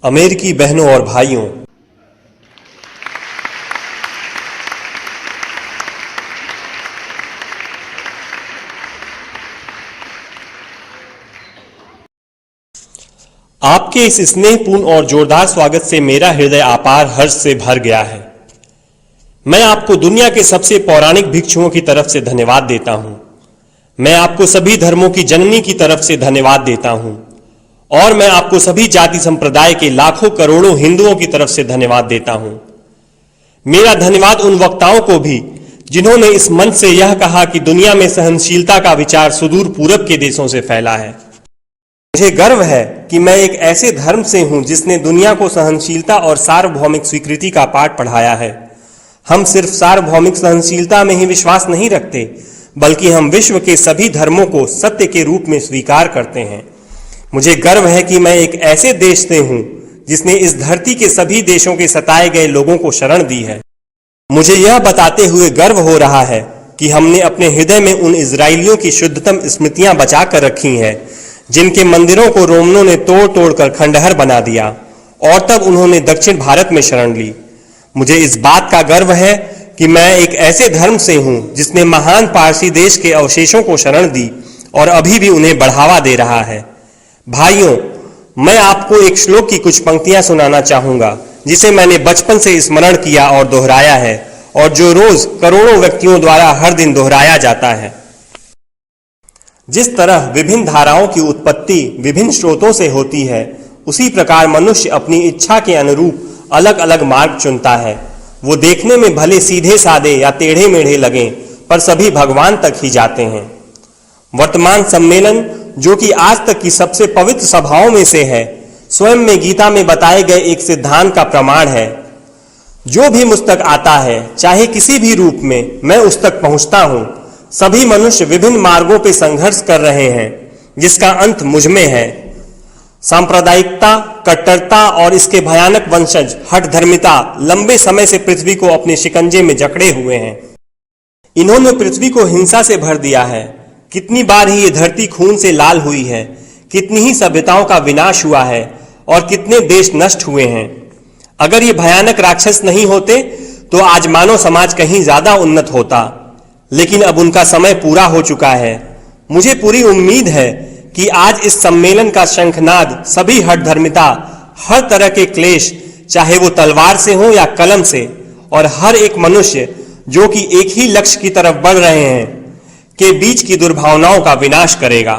अमेरिकी बहनों और भाइयों, आपके इस स्नेहपूर्ण और जोरदार स्वागत से मेरा हृदय अपार हर्ष से भर गया है। मैं आपको दुनिया के सबसे पौराणिक भिक्षुओं की तरफ से धन्यवाद देता हूं। मैं आपको सभी धर्मों की जननी की तरफ से धन्यवाद देता हूं और मैं आपको सभी जाति संप्रदाय के लाखों करोड़ों हिंदुओं की तरफ से धन्यवाद देता हूं। मेरा धन्यवाद उन वक्ताओं को भी जिन्होंने इस मंच से यह कहा कि दुनिया में सहनशीलता का विचार सुदूर पूरब के देशों से फैला है। मुझे गर्व है कि मैं एक ऐसे धर्म से हूं जिसने दुनिया को सहनशीलता और सार्वभौमिक स्वीकृति का पाठ पढ़ाया है। हम सिर्फ सार्वभौमिक सहनशीलता में ही विश्वास नहीं रखते, बल्कि हम विश्व के सभी धर्मों को सत्य के रूप में स्वीकार करते हैं। मुझे गर्व है कि मैं एक ऐसे देश से हूं जिसने इस धरती के सभी देशों के सताए गए लोगों को शरण दी है। मुझे यह बताते हुए गर्व हो रहा है कि हमने अपने हृदय में उन इजरायलियों की शुद्धतम स्मृतियां बचा कर रखी हैं जिनके मंदिरों को रोमनों ने तोड़ तोड़कर खंडहर बना दिया और तब उन्होंने दक्षिण भारत में शरण ली। मुझे इस बात का गर्व है कि मैं एक ऐसे धर्म से हूं जिसने महान पारसी देश के अवशेषों को शरण दी और अभी भी उन्हें बढ़ावा दे रहा है। भाइयों, मैं आपको एक श्लोक की कुछ पंक्तियां सुनाना चाहूंगा जिसे मैंने बचपन से स्मरण किया और दोहराया है और जो रोज करोड़ों व्यक्तियों द्वारा हर दिन दोहराया जाता है। जिस तरह विभिन्न धाराओं की उत्पत्ति विभिन्न स्रोतों से होती है, उसी प्रकार मनुष्य अपनी इच्छा के अनुरूप अलग अलग मार्ग चुनता है। वो देखने में भले सीधे साधे या टेढ़े मेढ़े लगें, पर सभी भगवान तक ही जाते हैं। वर्तमान सम्मेलन, जो कि आज तक की सबसे पवित्र सभाओं में से है, स्वयं में गीता में बताए गए एक सिद्धांत का प्रमाण है। जो भी मुझ तक आता है, चाहे किसी भी रूप में, मैं उस तक पहुंचता हूं। सभी मनुष्य विभिन्न मार्गों पर संघर्ष कर रहे हैं, जिसका अंत मुझ में है। सांप्रदायिकता, कट्टरता और इसके भयानक वंशज हठ धर्मिता लंबे समय से पृथ्वी को अपने शिकंजे में जकड़े हुए हैं। इन्होंने पृथ्वी को हिंसा से भर दिया है। कितनी बार ही ये धरती खून से लाल हुई है, कितनी ही सभ्यताओं का विनाश हुआ है और कितने देश नष्ट हुए हैं। अगर ये भयानक राक्षस नहीं होते तो आज मानव समाज कहीं ज्यादा उन्नत होता, लेकिन अब उनका समय पूरा हो चुका है। मुझे पूरी उम्मीद है कि आज इस सम्मेलन का शंखनाद सभी हठ धर्मिता, हर तरह के क्लेश, चाहे वो तलवार से हो या कलम से, और हर एक मनुष्य जो कि एक ही लक्ष्य की तरफ बढ़ रहे हैं, के बीच की दुर्भावनाओं का विनाश करेगा।